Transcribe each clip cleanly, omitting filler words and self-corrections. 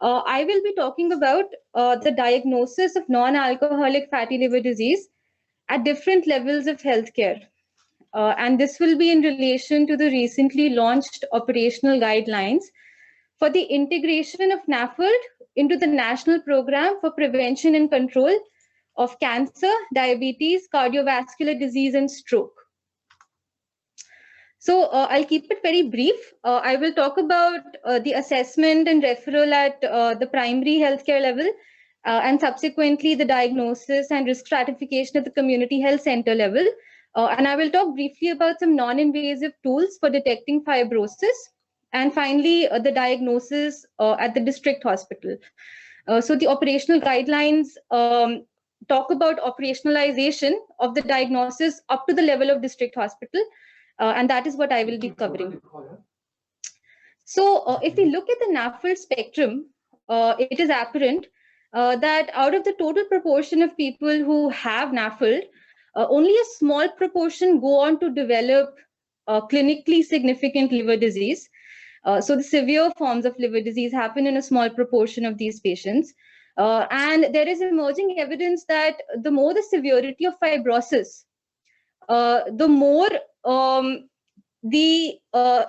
I will be talking about the diagnosis of non-alcoholic fatty liver disease at different levels of healthcare. And this will be in relation to the recently launched operational guidelines for the integration of NAFLD into the National Program for Prevention and Control of Cancer, Diabetes, Cardiovascular Disease, and Stroke. So I'll keep it very brief. I will talk about the assessment and referral at the primary healthcare level, and subsequently the diagnosis and risk stratification at the community health center level. And I will talk briefly about some non-invasive tools for detecting fibrosis, and finally the diagnosis at the district hospital. So the operational guidelines talk about operationalization of the diagnosis up to the level of district hospital. And that is what I will be covering. So if we look at the NAFLD spectrum, it is apparent that out of the total proportion of people who have NAFLD, only a small proportion go on to develop clinically significant liver disease. So the severe forms of liver disease happen in a small proportion of these patients. And there is emerging evidence that the more the severity of fibrosis, the more the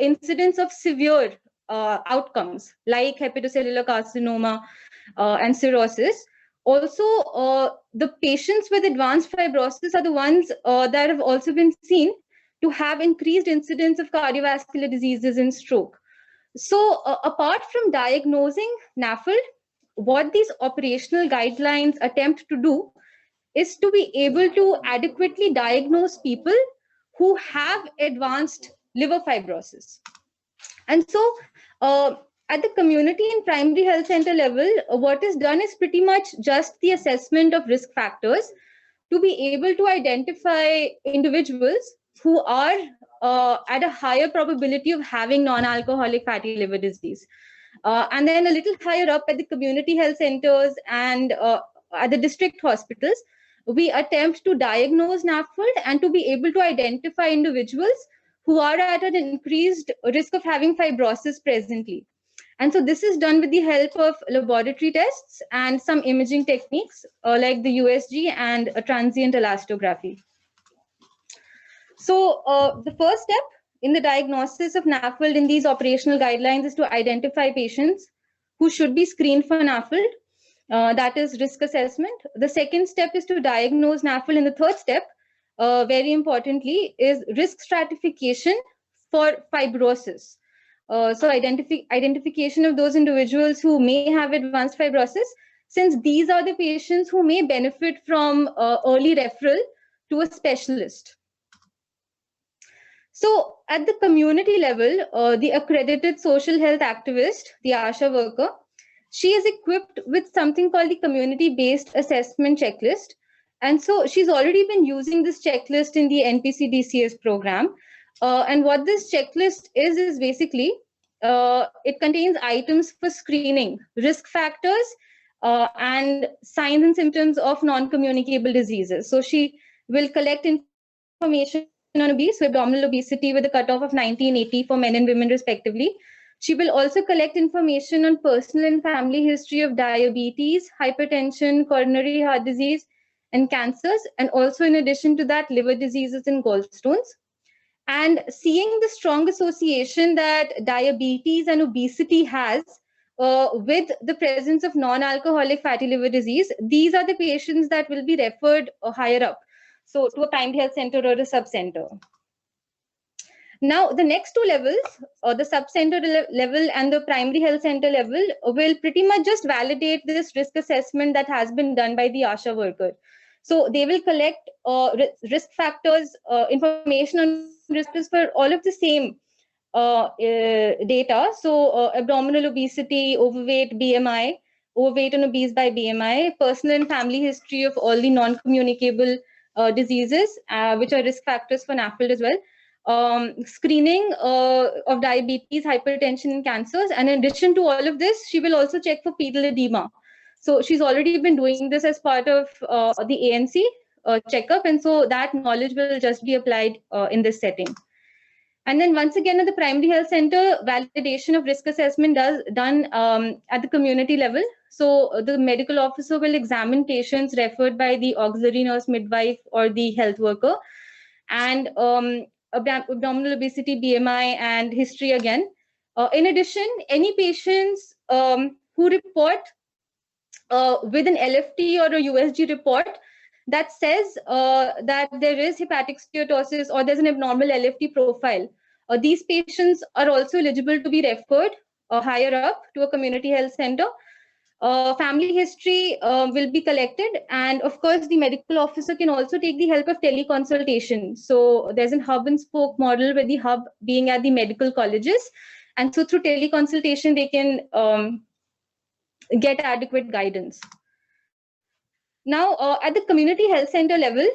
incidence of severe outcomes like hepatocellular carcinoma and cirrhosis. Also, the patients with advanced fibrosis are the ones that have also been seen to have increased incidence of cardiovascular diseases and stroke. So apart from diagnosing NAFLD, what these operational guidelines attempt to do is to be able to adequately diagnose people who have advanced liver fibrosis. And so at the community and primary health center level, what is done is pretty much just the assessment of risk factors to be able to identify individuals who are at a higher probability of having non-alcoholic fatty liver disease. And then a little higher up at the community health centers and at the district hospitals, we attempt to diagnose NAFLD and to be able to identify individuals who are at an increased risk of having fibrosis presently. And so this is done with the help of laboratory tests and some imaging techniques like the USG and a transient elastography. So the first step in the diagnosis of NAFLD in these operational guidelines is to identify patients who should be screened for NAFLD. That is risk assessment. The second step is to diagnose NAFLD, and the third step, very importantly, is risk stratification for fibrosis. So identification of those individuals who may have advanced fibrosis, since these are the patients who may benefit from early referral to a specialist. So at the community level, the accredited social health activist, the ASHA worker, she is equipped with something called the community-based assessment checklist. And so she's already been using this checklist in the NPCDCS program. And what this checklist is basically, it contains items for screening, risk factors, and signs and symptoms of non-communicable diseases. So she will collect information on obese, abdominal obesity with a cutoff of 1980 for men and women respectively. She will also collect information on personal and family history of diabetes, hypertension, coronary heart disease, and cancers, and also in addition to that, liver diseases and gallstones. And seeing the strong association that diabetes and obesity has with the presence of non-alcoholic fatty liver disease, these are the patients that will be referred higher up, so to a primary health center or a sub-center. Now, the next two levels, the sub-center level and the primary health center level, will pretty much just validate this risk assessment that has been done by the ASHA worker. So they will collect risk factors, information on risks for all of the same data. So abdominal obesity, overweight, BMI, overweight and obese by BMI, personal and family history of all the non-communicable diseases, which are risk factors for NAFLD as well. Screening of diabetes, hypertension, and cancers. And in addition to all of this, she will also check for pedal edema. So she's already been doing this as part of the ANC checkup. And so that knowledge will just be applied in this setting. And then once again at the primary health center, validation of risk assessment done at the community level. So the medical officer will examine patients referred by the auxiliary nurse, midwife, or the health worker, and abdominal obesity, BMI, and history again. In addition, any patients who report with an LFT or a USG report that says that there is hepatic steatosis or there's an abnormal LFT profile, these patients are also eligible to be referred higher up to a community health center. Family history will be collected, and of course the medical officer can also take the help of teleconsultation. So there's a hub and spoke model, with the hub being at the medical colleges, and so through teleconsultation they can get adequate guidance. Now, at the community health center level,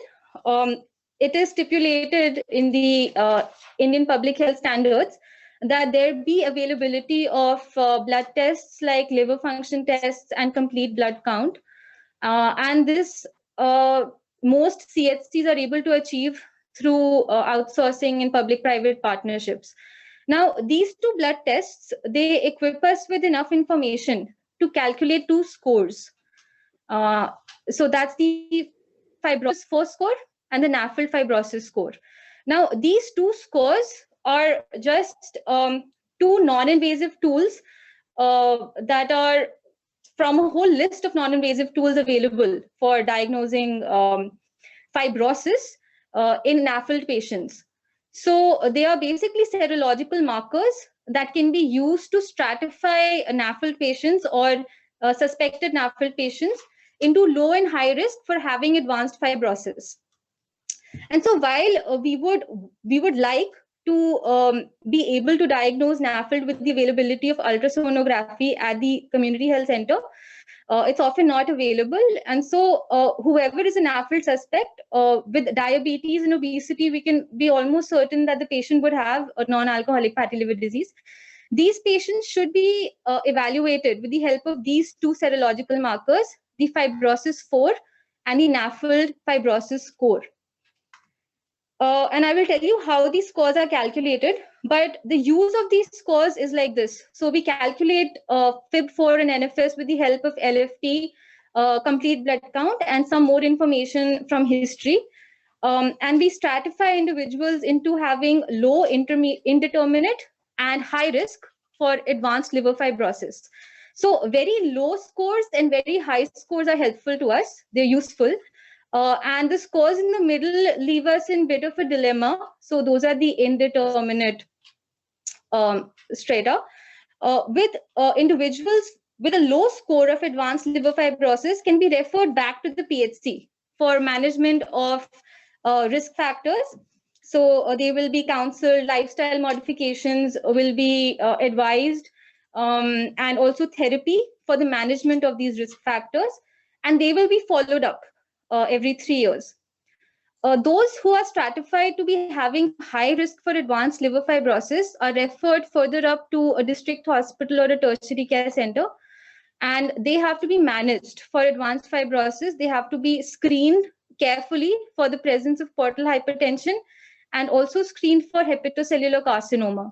it is stipulated in the Indian Public Health Standards that there be availability of blood tests like liver function tests and complete blood count. And this most CHCs are able to achieve through outsourcing and public-private partnerships. Now, these two blood tests, they equip us with enough information to calculate two scores. So that's the fibrosis 4 score and the NAFLD fibrosis score. Now, these two scores are just two non-invasive tools that are from a whole list of non-invasive tools available for diagnosing fibrosis in NAFLD patients. So they are basically serological markers that can be used to stratify NAFLD patients or suspected NAFLD patients into low and high risk for having advanced fibrosis. And so while we would like to be able to diagnose NAFLD with the availability of ultrasonography at the community health center, it's often not available. And so whoever is a NAFLD suspect with diabetes and obesity, we can be almost certain that the patient would have a non-alcoholic fatty liver disease. These patients should be evaluated with the help of these two serological markers, the fibrosis 4 and the NAFLD fibrosis score. And I will tell you how these scores are calculated, but the use of these scores is like this. So we calculate FIB4 and NFS with the help of LFT, complete blood count, and some more information from history. And we stratify individuals into having low, indeterminate, and high risk for advanced liver fibrosis. So very low scores and very high scores are helpful to us. They're useful. And the scores in the middle leave us in a bit of a dilemma. So those are the indeterminate strata. With individuals with a low score of advanced liver fibrosis can be referred back to the PHC for management of risk factors. So they will be counseled, lifestyle modifications will be advised, and also therapy for the management of these risk factors, and they will be followed up every 3 years. Those who are stratified to be having high risk for advanced liver fibrosis are referred further up to a district hospital or a tertiary care center, and they have to be managed for advanced fibrosis. They have to be screened carefully for the presence of portal hypertension and also screened for hepatocellular carcinoma.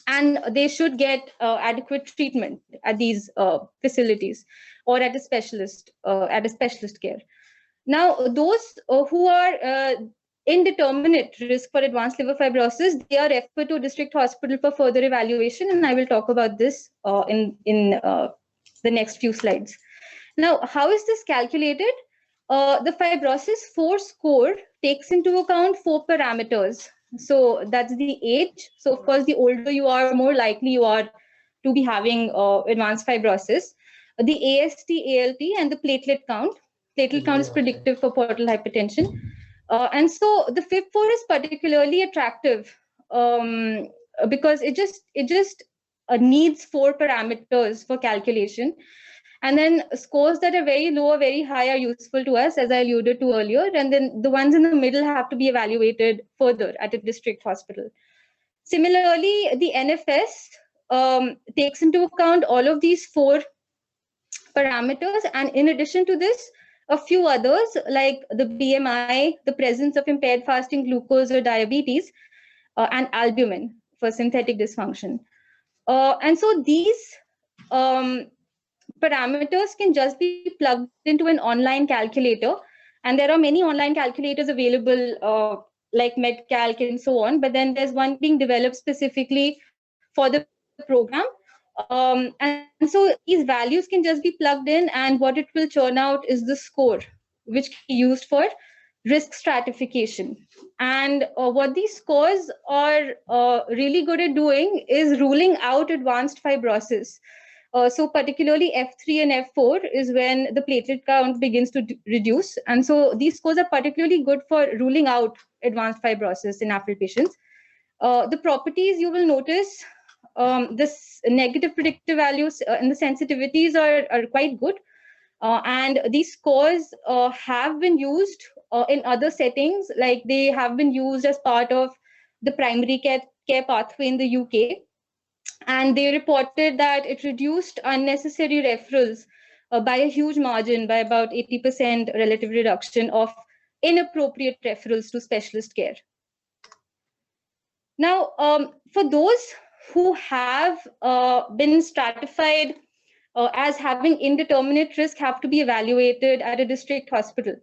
And they should get adequate treatment at these facilities or at a specialist care. Now, those who are indeterminate risk for advanced liver fibrosis, they are referred to a district hospital for further evaluation, and I will talk about this in the next few slides. Now, how is this calculated? The fibrosis 4 score takes into account 4 parameters. So that's the age. So of course, the older you are, more likely you are to be having advanced fibrosis. The AST, ALT, and the platelet count. Platelet count is predictive for portal hypertension. And so the FIB4 is particularly attractive because it just needs 4 parameters for calculation. And then scores that are very low or very high are useful to us, as I alluded to earlier. And then the ones in the middle have to be evaluated further at a district hospital. Similarly, the NFS takes into account all of these 4 parameters. And in addition to this, a few others like the BMI, the presence of impaired fasting glucose or diabetes. and albumin for synthetic dysfunction. And so these parameters can just be plugged into an online calculator. And there are many online calculators available, like MedCalc and so on. But then there's one being developed specifically for the program. And so these values can just be plugged in, and what it will churn out is the score, which can be used for risk stratification. And what these scores are really good at doing is ruling out advanced fibrosis. So particularly F3 and F4 is when the platelet count begins to reduce. And so these scores are particularly good for ruling out advanced fibrosis in NAFLD patients. The properties you will notice, this negative predictive values and the sensitivities are quite good. And these scores have been used in other settings, like they have been used as part of the primary care pathway in the UK. And they reported that it reduced unnecessary referrals by a huge margin, by about 80% relative reduction of inappropriate referrals to specialist care. Now, for those who have been stratified as having indeterminate risk, have to be evaluated at a district hospital.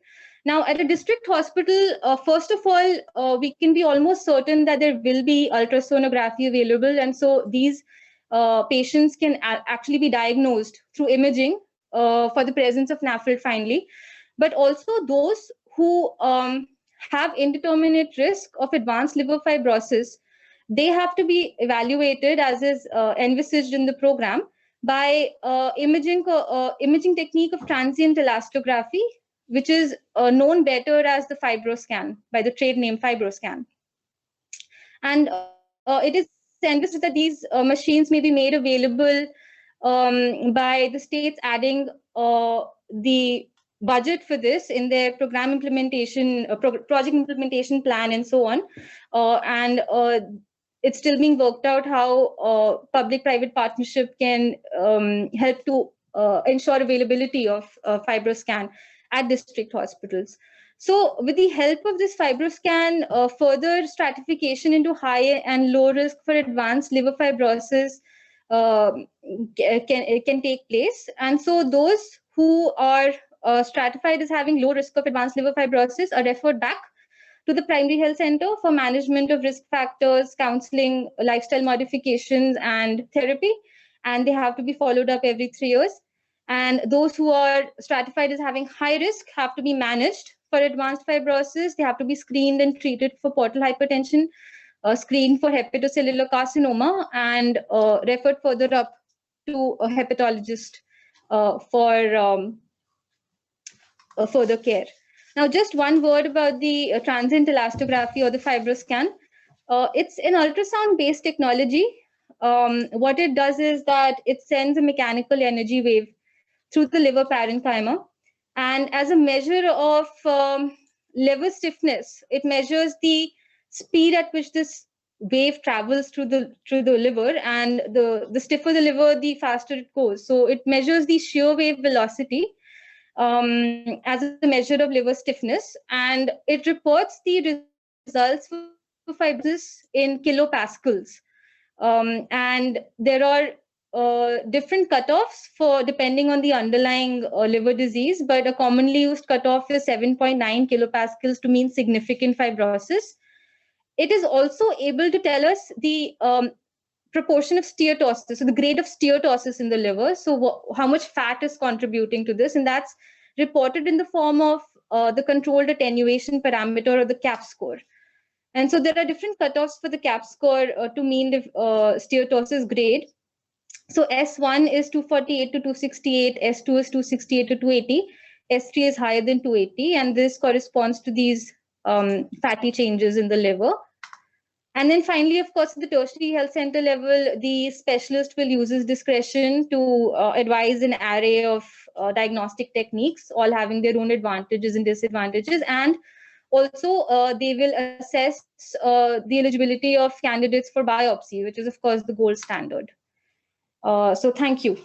Now, at a district hospital, first of all, we can be almost certain that there will be ultrasonography available. And so these patients can actually be diagnosed through imaging for the presence of NAFLD finally. But also those who have indeterminate risk of advanced liver fibrosis, they have to be evaluated as is envisaged in the program by imaging technique of transient elastography, which is known better as the FibroScan, by the trade name FibroScan. And it is envisaged that these machines may be made available by the states adding the budget for this in their program implementation, project implementation plan, and so on. And it's still being worked out how public-private partnership can help to ensure availability of FibroScan at district hospitals. So with the help of this FibroScan, further stratification into high and low risk for advanced liver fibrosis can take place. And so those who are stratified as having low risk of advanced liver fibrosis are referred back to the primary health center for management of risk factors, counseling, lifestyle modifications, and therapy. And they have to be followed up every 3 years. And those who are stratified as having high risk have to be managed for advanced fibrosis. They have to be screened and treated for portal hypertension, screened for hepatocellular carcinoma, and referred further up to a hepatologist for further care. Now, just one word about the transient elastography or the FibroScan. It's an ultrasound-based technology. What it does is that it sends a mechanical energy wave through the liver parenchyma. And as a measure of liver stiffness, it measures the speed at which this wave travels through the liver. And the stiffer the liver, the faster it goes. So it measures the shear wave velocity as a measure of liver stiffness, and it reports the results for fibrosis in kilopascals. And there are different cutoffs for depending on the underlying liver disease, but a commonly used cutoff is 7.9 kilopascals to mean significant fibrosis. It is also able to tell us the proportion of steatosis, so the grade of steatosis in the liver, so how much fat is contributing to this, and that's reported in the form of the controlled attenuation parameter, or the CAP score. And so there are different cutoffs for the CAP score to mean the steatosis grade. So S1 is 248 to 268, S2 is 268 to 280, S3 is higher than 280, and this corresponds to these fatty changes in the liver. And then finally, of course, at the tertiary health center level, the specialist will use his discretion to advise an array of diagnostic techniques, all having their own advantages and disadvantages. And also, they will assess the eligibility of candidates for biopsy, which is, of course, the gold standard. So thank you.